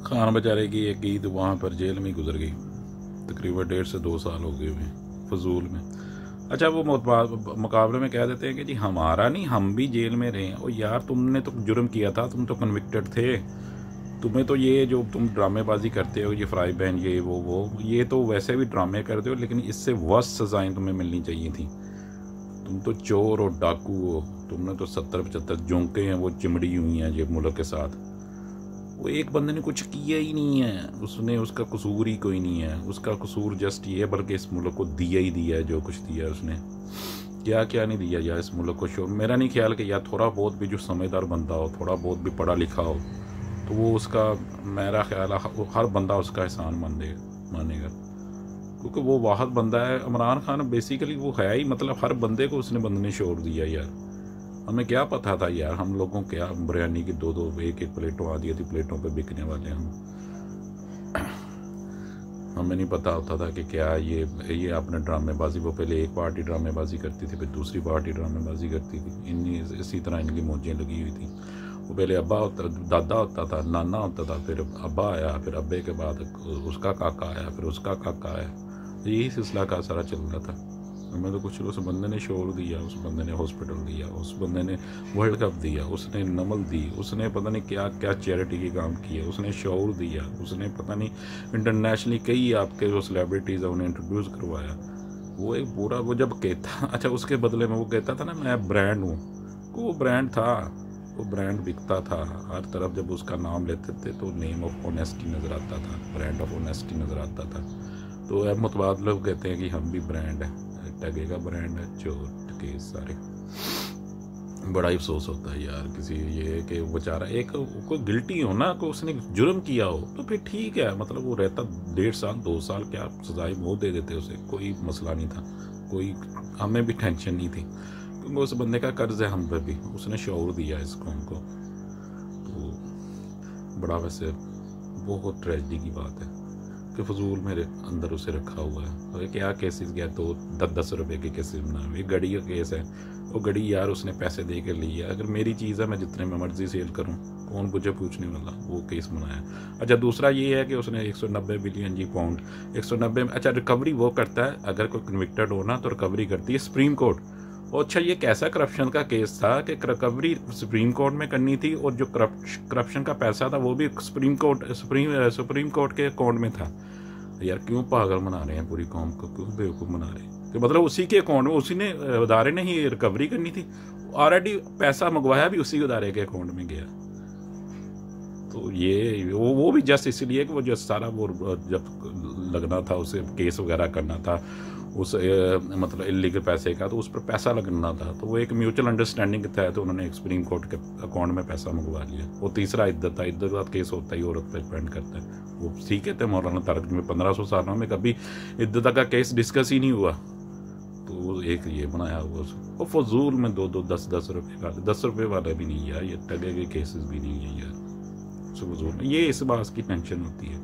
खान बेचारे की एक ईद वहाँ पर जेल में ही गुजर गई, तकरीबन 1.5 से 2 साल हो गए हुए फजूल में। अच्छा, वो मुकाबले में कह देते हैं कि जी हमारा नहीं, हम भी जेल में रहे हैं। और यार तुमने तो जुर्म किया था, तुम तो कन्विक्टेड थे। तुम्हें तो ये जो तुम ड्रामेबाजी करते हो, ये फ्राई पैन, ये वो ये तो वैसे भी ड्रामे करते हो, लेकिन इससे वर्स्ट सजाएं तुम्हें मिलनी चाहिए थी। तुम तो चोर और डाकू हो। तुमने तो 70-75 जोंके हैं वो चिमड़ी हुई हैं ये मुल्क के साथ। वो एक बंदे ने कुछ किया ही नहीं है, उसने, उसका कसूर ही कोई नहीं है। उसका कसूर जस्ट ये, बल्कि इस मुल्क को दिया ही दिया है जो कुछ दिया है उसने। क्या क्या नहीं दिया यार इस मुल्क को। शोर मेरा नहीं ख्याल कि यार थोड़ा बहुत भी जो समझदार बंदा हो, थोड़ा बहुत भी पढ़ा लिखा हो, तो वो उसका, मेरा ख्याल है हर बंदा उसका एहसान मानेगा। क्योंकि वो वाहद बंदा है इमरान खान, बेसिकली वो है ही, मतलब हर बंदे को उसने बंदे ने छोड़ दिया यार। हमें क्या पता था यार, हम लोगों क्या बिरयानी की 2-2 1-1 प्लेटों आधी आधी प्लेटों पे बिकने वाले हम। हमें नहीं पता होता था कि क्या ये अपने ड्रामेबाजी, वो पहले एक पार्टी ड्रामेबाजी करती थी, फिर दूसरी पार्टी ड्रामेबाजी करती थी। इसी तरह इनकी मौजें लगी हुई थी। वो पहले अब्बा होता, दादा होता था, नाना होता था, फिर अब्बा आया, फिर अब्बे के बाद उसका काका आया, फिर उसका काका आया। यही सिलसिला का सारा चल रहा था। हमें तो कुछ उस बंदे ने शोर दिया, उस बंदे ने हॉस्पिटल दिया, उस बंदे ने वर्ल्ड कप दिया, उसने नमल दी, उसने पता नहीं क्या क्या चैरिटी के काम किए, उसने शोर दिया, उसने पता नहीं इंटरनेशनली कई आपके जो सेलिब्रिटीज़ हैं उन्हें इंट्रोड्यूस करवाया। वो एक पूरा, वो जब कहता, अच्छा उसके बदले में वो कहता था ना मैं ब्रांड हूँ, वो ब्रांड था, वो ब्रांड बिकता था हर तरफ। जब उसका नाम लेते थे तो नेम ऑफ ऑनेस्टी नज़र आता था, ब्रांड ऑफ ऑनेस्टी नज़र आता था। तो अब मुतबाद लोग कहते हैं कि हम भी ब्रांड है, टगे का ब्रांड है, चोर के सारे। बड़ा ही अफसोस होता है यार किसी ये कि बेचारा एक कोई गिल्टी हो ना, कोई उसने जुर्म किया हो तो फिर ठीक है, मतलब वो रहता 1.5 साल 2 साल, क्या सजाए मौत दे देते उसे, कोई मसला नहीं था, कोई हमें भी टेंशन नहीं थी, क्योंकि उस बंदे का कर्ज है हम पे भी, उसने शौर दिया इस कौम को। तो बड़ा वैसे बहुत ट्रेजिडी की बात है कि फजूल मेरे अंदर उसे रखा हुआ है। तो क्या केसेस गया, तो 10-10 रुपए के केसेस बना, एक गड़ी का केस है, वो गड़ी यार उसने पैसे दे के ली है। अगर मेरी चीज़ है मैं जितने में मर्जी सेल करूं, कौन मुझे पूछने वाला, वो केस बनाया। अच्छा दूसरा ये है कि उसने 190 बिलियन जी पाउंड, 190, अच्छा रिकवरी वो करता है, अगर कोई कन्विक्टेड हो ना तो रिकवरी करती है सुप्रीम कोर्ट। और अच्छा ये कैसा करप्शन का केस था कि रिकवरी सुप्रीम कोर्ट में करनी थी, और जो करप्शन का पैसा था वो भी सुप्रीम कोर्ट के अकाउंट में था। यार क्यों पागल बना रहे हैं पूरी कौम को, क्यों बेवकूफ़ बना रहे हैं कि मतलब उसी के अकाउंट में, उसी ने अदारे ने ही रिकवरी करनी थी, ऑलरेडी पैसा मंगवाया भी उसी अदारे के अकाउंट में गया। तो ये वो भी जस्ट इसलिए कि वो जो सारा वो जब लगना था उसे केस वगैरह करना था उस मतलब इलीगल पैसे का, तो उस पर पैसा लगना था, तो वो एक म्यूचुअल अंडरस्टैंडिंग के तहत उन्होंने एक सुप्रीम कोर्ट के अकाउंट में पैसा मंगवा लिया। वो तीसरा इद्दत था, इद्दत का केस होता ही औरत पर डिपेंड करता है। वो ठीक है थे मौलाना तारक में 1500 सालों में कभी इद्दत का केस डिस्कस ही नहीं हुआ, तो एक ये बनाया हुआ वो फजूल में 2-2 10-10 रुपये का, 10 रुपये वाला भी नहीं यार, ये टगे के केसेस भी नहीं है यार फजूल। ये इस बात की टेंशन होती है।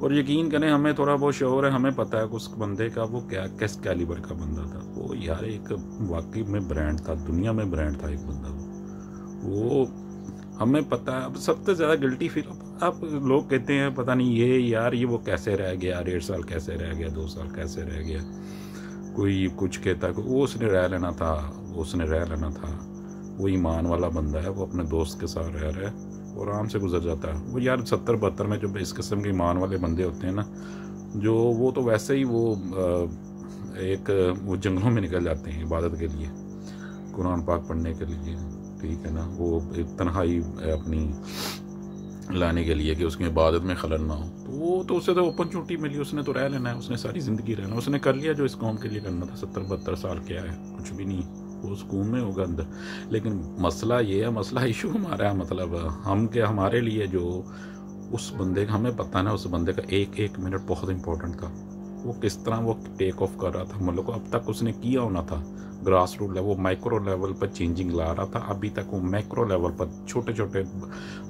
और यकीन करें हमें थोड़ा बहुत शौर है, हमें पता है कि उस बंदे का वो क्या किस कैलिबर का बंदा था। वो यार एक वाकई में ब्रांड था, दुनिया में ब्रांड था एक बंदा वो हमें पता है। अब सबसे ज़्यादा गिल्टी फील, अब लोग कहते हैं पता नहीं ये यार ये वो कैसे रह गया, 1.5 साल कैसे रह गया, 2 साल कैसे रह गया, कोई कुछ कहता कि वो उसने रह लेना था, वो ईमान वाला बंदा है, वो अपने दोस्त के साथ रह रहा है और आराम से गुजर जाता है। वो यार 70-72 में जो इस किस्म के ईमान वाले बंदे होते हैं ना, जो वो तो वैसे ही वो जंगलों में निकल जाते हैं इबादत के लिए, कुरान पाक पढ़ने के लिए, ठीक है ना, वो एक तन्हाई अपनी लाने के लिए कि उसकी इबादत में खलल ना हो। तो वो तो उसे तो अपॉर्चुनिटी मिली, उसने तो रह लेना है, उसने सारी ज़िंदगी रहना, उसने कर लिया जो इस कौम के लिए करना था। 70-72 साल क्या है, कुछ भी नहीं, वो सुकून में होगा अंदर। लेकिन मसला ये है, मसला इशू हमारा है, मतलब हम क्या, हमारे लिए जो उस बंदे का, हमें पता ना उस बंदे का एक एक मिनट बहुत इंपॉर्टेंट था। वो किस तरह वो टेक ऑफ कर रहा था मुल्क को। अब तक उसने किया होना था ग्रास रूट लेवल, वो माइक्रो लेवल पर चेंजिंग ला रहा था, अभी तक वो मैक्रो लेवल पर छोटे छोटे।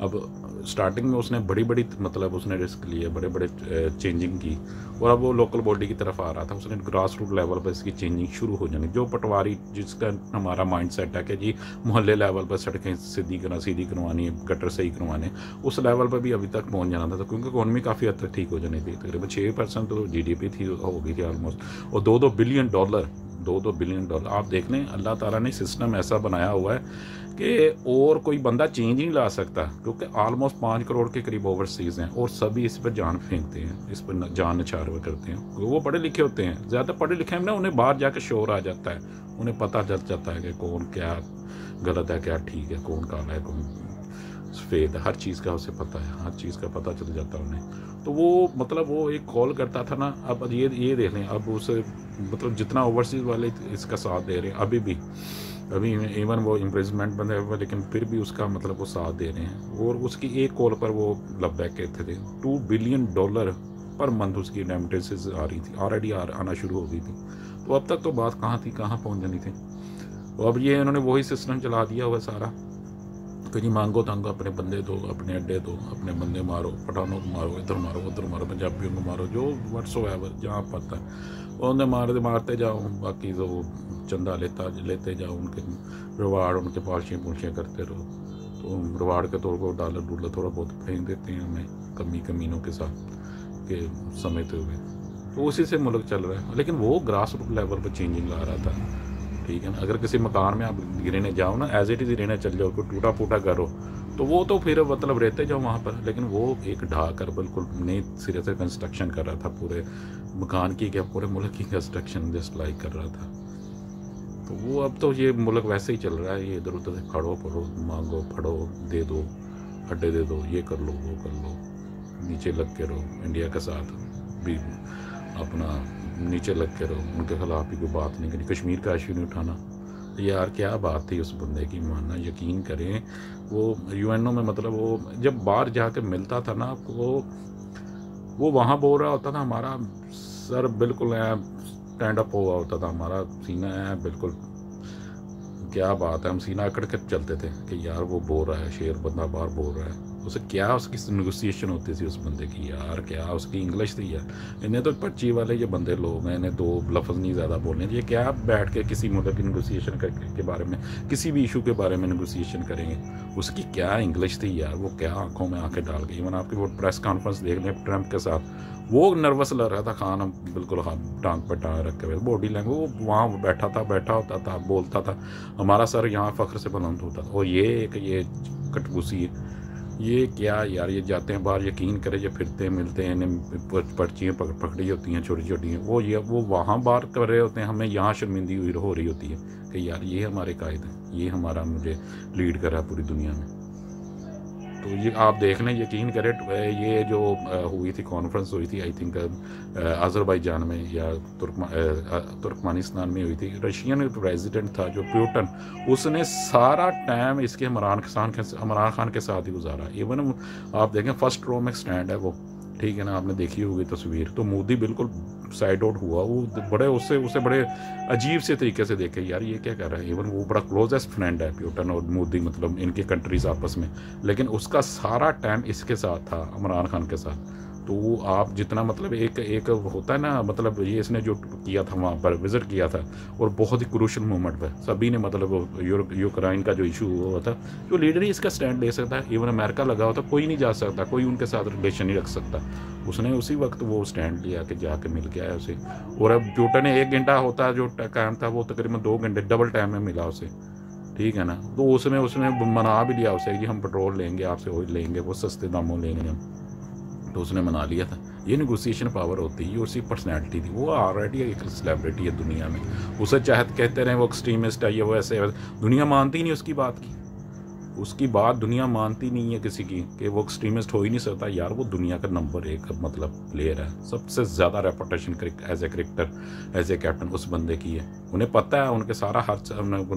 अब स्टार्टिंग में उसने बड़ी बड़ी मतलब उसने रिस्क लिए, बड़े बड़े चेंजिंग की, और अब वो लोकल बॉडी की तरफ आ रहा था। उसने ग्रास रूट लेवल पर इसकी चेंजिंग शुरू हो जानी। जो पटवारी जिसका हमारा माइंड सेट है कि जी मोहल्ले लेवल पर सड़कें सीधी करवानी है, गटर सही करवाने, उस लेवल पर भी अभी तक पहुँच जाना था। क्योंकि इकॉनमी काफ़ी हद तक ठीक हो जानी थी, तकरीबन 6% तो GDP थी, हो गई थी ऑलमोस्ट, और 2-2 बिलियन डॉलर। आप देख लें, अल्लाह ताला ने सिस्टम ऐसा बनाया हुआ है कि और कोई बंदा चेंज नहीं ला सकता, क्योंकि ऑलमोस्ट 5 करोड़ के करीब ओवरसीज़ हैं और सभी इस पर जान फेंकते हैं, इस पर जान निछावर करते हैं। वो पढ़े लिखे होते हैं, ज़्यादा पढ़े लिखे हैं ना, उन्हें बाहर जाके शोर आ जाता है, उन्हें पता चल जाता है कि कौन क्या गलत है, क्या ठीक है, कौन काला है, कौन सफ़ेद, हर चीज़ का उसे पता है, हर चीज़ का पता चल जाता है उन्हें। तो वो मतलब वो एक कॉल करता था ना। अब ये देख लें, अब उसे मतलब जितना ओवरसीज़ वाले इसका साथ दे रहे हैं अभी इवन वो इम्प्रिजमेंट बंदे हुए, लेकिन फिर भी उसका मतलब वो साथ दे रहे हैं। और उसकी एक कॉल पर वो लबैक कहते थे। $2 बिलियन पर मंथ उसकी रेमिटेंसेस आ रही थी, ऑलरेडी आना शुरू हो गई थी। तो अब तक तो बात कहाँ थी, कहाँ पहुँच जानी थी। तो अब ये इन्होंने वही सिस्टम चला दिया हुआ सारा कि जी मांगो तंग अपने बंदे दो, अपने अड्डे दो, अपने बंदे मारो, पठानों को मारो, इधर मारो, उधर मारो, पंजाबियों को मारो, जो व्हाट्सोएवर जहाँ पता है उन्हें मारते जाओ। बाकी तो चंदा लेते जाओ, उनके रिवार्ड, उनके पालशियाँ करते रहो। तो रिवार्ड के तौर पर डॉलर थोड़ा बहुत फेंक देते हैं हमें कमीनों के साथ के समेटे हुए। तो उसी से मुल्क चल रहा है। लेकिन वो ग्रास रूट लेवल पर चेंजिंग ला रहा था, ठीक है ना। अगर किसी मकान में आप गिरने जाओ ना, एज इट इज़ गिरने चल जाओ, कोई टूटा फूटा घर हो, तो वो तो फिर मतलब रहते जाओ वहाँ पर। लेकिन वो एक ढाकर बिल्कुल नए सिरे से कंस्ट्रक्शन कर रहा था, पूरे मकान की क्या पूरे मुल्क की कंस्ट्रक्शन जस्ट लाइक कर रहा था। तो वो अब तो ये मुल्क वैसे ही चल रहा है, ये इधर उधर से खड़ो पड़ो, मांगो फड़ो, दे दो, अड्डे दे दो, ये कर लो, वो कर लो, नीचे लग के रहो। इंडिया के साथ भी अपना नीचे लग के रहो, उनके खिलाफ भी कोई बात नहीं करनी, कश्मीर का इशू नहीं उठाना। यार क्या बात थी उस बंदे की, मानना यकीन करें। वो UNO में मतलब वो जब बाहर जाकर मिलता था ना, वो वहाँ बोल रहा होता था, हमारा सर बिल्कुल स्टैंड अप हुआ होता था, हमारा सीना है बिल्कुल, क्या बात है, हम सीना अकड़ के चलते थे कि यार वो बोल रहा है, शेर बंदा बाहर बोल रहा है। उसे क्या उसकी नेगोशिएशन होती थी उस बंदे की, यार क्या उसकी इंग्लिश थी यार। इन्हें तो पर्ची वाले ये बंदे लोग हैं, इन्हें 2 लफ्ज़ नहीं ज़्यादा बोलने। ये क्या बैठ के किसी मुल्क की नेगोशिएशन के बारे में, किसी भी इशू के बारे में नेगोशिएशन करेंगे। उसकी क्या इंग्लिश थी यार, वो क्या आंखों में आंखें डाल के। इवन आपकी वो प्रेस कॉन्फ्रेंस देख लें ट्रंप के साथ, वो नर्वस लग रहा था, खान बिल्कुल टांग पर टांग रखे हुए, बॉडी लैंग्वेज, वो वहाँ बैठा होता था, बोलता था, हमारा सर यहाँ फ़ख्र से बुलंद होता था। और ये कटबूसी है, ये क्या यार, ये जाते हैं बाहर, यकीन करें, ये फिरते हैं, मिलते हैं, इन्हें पर्चियाँ पकड़ी होती हैं छोटी छोटी, वो वहाँ बाहर कर रहे होते हैं, हमें यहाँ शर्मिंदी हो रही होती है कि यार ये हमारे कायद हैं, ये हमारा मुझे लीड कर रहा है पूरी दुनिया में। तो ये आप देख लें, यकीन करें, ये जो हुई थी कॉन्फ्रेंस हुई थी, आई थिंक अज़रबैजान में या तुर्कमानिस्तान में हुई थी। रशियन प्रेसिडेंट था जो पुतिन, उसने सारा टाइम इसके इमरान खान के साथ ही गुजारा। इवन आप देखें फर्स्ट रो में स्टैंड है वो, ठीक है ना, आपने देखी होगी तस्वीर। तो मोदी बिल्कुल साइड आउट हुआ, वो बड़े उसे बड़े अजीब से तरीके से देखे, यार ये क्या कर रहा है। इवन वो बड़ा क्लोजेस्ट फ्रेंड है पुतिन और मोदी, मतलब इनके कंट्रीज आपस में, लेकिन उसका सारा टाइम इसके साथ था, इमरान खान के साथ। तो वो आप जितना मतलब एक होता है ना, मतलब ये इसने जो किया था वहाँ पर विजिट किया था, और बहुत ही क्रूशल मोमेंट पर सभी ने, मतलब यूक्रेन का जो इशू हुआ था, जो लीडर ही इसका स्टैंड ले सकता है। इवन अमेरिका लगा हुआ था, कोई नहीं जा सकता, कोई उनके साथ रिलेशन नहीं रख सकता। उसने उसी वक्त वो स्टैंड लिया कि जाके मिल के आया उसे। और अब पुतिन ने 1 घंटा होता जो टाइम था, वो तकरीबन 2 घंटे डबल टाइम में मिला उसे, ठीक है ना। तो उसने मना भी लिया उसे कि हम पेट्रोल लेंगे आपसे, ऑयल लेंगे, वो सस्ते दामों लेंगे हम, तो उसने मना लिया था। ये नेगोशिएशन पावर होती है, उसकी पर्सनैलिटी थी, वो ऑलरेडी एक सेलिब्रिटी है दुनिया में। उसे चाहे कहते रहे वो एक्सट्रीमिस्ट है, ये वो ऐसे, दुनिया मानती ही नहीं उसकी बात की। उसकी बात दुनिया मानती नहीं है किसी की कि वो एक्सट्रीमिस्ट हो ही नहीं सकता। यार वो दुनिया का नंबर 1 मतलब प्लेयर है, सबसे ज़्यादा reputation as a cricketer, as a captain उस बंदे की है। उन्हें पता है, उनके सारा हर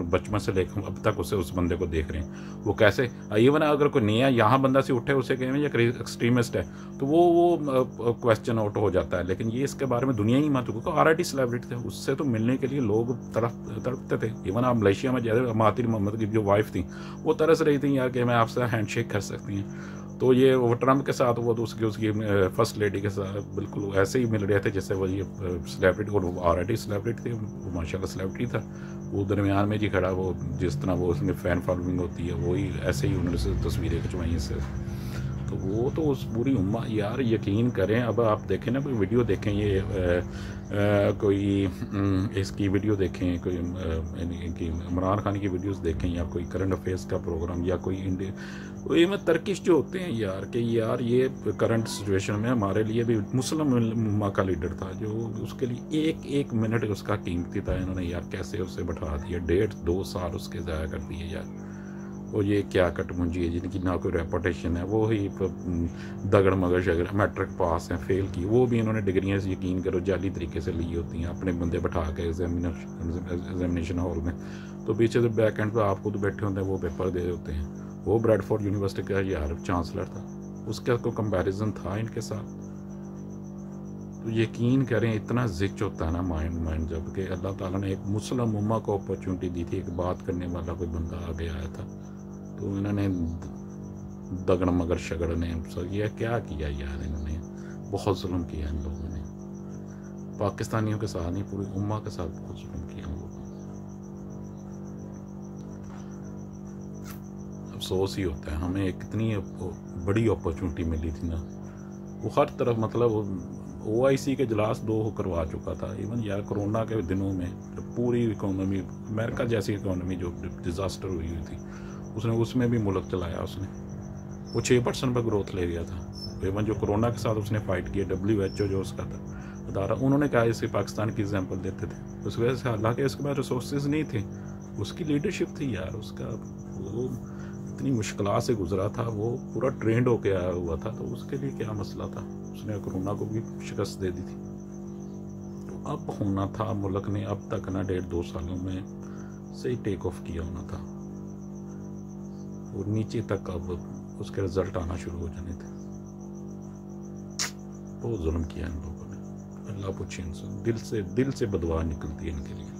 बचपन से लेकर अब तक उस बंदे को देख रहे हैं। वो कैसे इवन अगर कोई नया यहाँ बंदा से उठे उसे कहें ये एक्सट्रीमिस्ट है तो वो क्वेश्चन आउट हो जाता है। लेकिन ये इसके बारे में दुनिया ही मानती, क्योंकि आरआईटी सेलिब्रिटी थे, उससे तो मिलने के लिए लोग तड़पते थे। इवन आप मलेशिया में जैसे महातिर मोहम्मद की जो वाइफ थी वो तरस रही थी यार कि मैं आपसे हैंडशेक कर सकती हैं। तो ये वो ट्रम्प के साथ वो तो उसकी फर्स्ट लेडी के साथ बिल्कुल ऐसे ही मिल रहे थे जैसे वो ये सेलिब्रिटी, और वो आरआईटी सेलिब्रिटी थी, वो माशाल्लाह सेलिब्रिटी था। वो दरमियान में जी खड़ा, वो जिस तरह वो उसमें फ़ैन फॉलोइंग होती है वही ऐसे ही उन्होंने तस्वीरें खिंचवाई इससे। तो वो तो उस पूरी उम्मा यार यकीन करें। अब आप देखें ना, कोई वीडियो देखें, ये कोई इसकी वीडियो देखें, कोई इनकी इमरान खान की वीडियोस देखें, या कोई करंट अफेयर्स का प्रोग्राम, या कोई इंडिया ये में तर्किश जो होते हैं यार कि यार ये करंट सिचुएशन में हमारे लिए भी मुस्लिम उम्मा का लीडर था जो उसके लिए एक एक मिनट उसका कीमती था। इन्होंने यार कैसे उसे बैठा दिया, 1.5-2 साल उसके ज़ाया कर दिए यार। और ये क्या कटमुंजी है जिनकी ना कोई रेपुटेशन है, वो ही दगड़ मगर शगर मैट्रिक पास हैं, फेल की, वो भी इन्होंने डिग्रियाँ यकीन करो जाली तरीके से ली होती हैं, अपने बंदे बैठा के एग्जामिनेशन हॉल में। तो पीछे से बैक एंड पर आप खुद बैठे होते हैं, वो पेपर दे होते हैं। वो ब्रैडफोर्ड यूनिवर्सिटी का यार चांसलर था, उसका कोई कंपैरिजन था इनके साथ? तो यकीन करें इतना जिच होता है ना माइंड जब कि अल्लाह ताला ने एक मुस्लिम उम्मा को अपॉर्चुनिटी दी थी, एक बात करने वाला कोई बंदा आगे आया था, तो इन्होंने दगड़ मगर शगड़ ने ये क्या किया यार। इन्होंने बहुत जुल्म किया इन लोगों ने, पाकिस्तानियों के साथ नहीं पूरी उम्मा के साथ बहुत जुल्म किया हम लोगों ने। अफसोस ही होता है, हमें कितनी बड़ी अपॉर्चुनिटी मिली थी ना। वो हर तरफ मतलब OIC के इजलास 2 करवा चुका था। इवन यार कोरोना के दिनों में पूरी इकोनॉमी, अमेरिका जैसी इकोनॉमी जो डिज़ास्टर हुई थी, उसमें भी मुल्क चलाया उसने। वो 6% पर ग्रोथ ले गया था। इवन जो कोरोना के साथ उसने फाइट किया, WHO जो उसका था अदारा, उन्होंने कहा इसे पाकिस्तान की एग्जाम्पल देते थे। उस वजह से हालांकि उसके पास रिसोर्सेज नहीं थे, उसकी लीडरशिप थी यार, उसका वो इतनी मुश्किल से गुजरा था, वो पूरा ट्रेंड होके आया हुआ था, तो उसके लिए क्या मसला था, उसने कोरोना को भी शिकस्त दे दी थी। तो अब होना था मुल्क ने अब तक ना 1.5-2 सालों में सही टेक ऑफ किया होना था, और नीचे तक अब उसके रिजल्ट आना शुरू हो जाने थे। बहुत जुल्म किया इन लोगों ने, अल्लाह पूछे इनसे, दिल से बदवा निकलती है इनके लिए।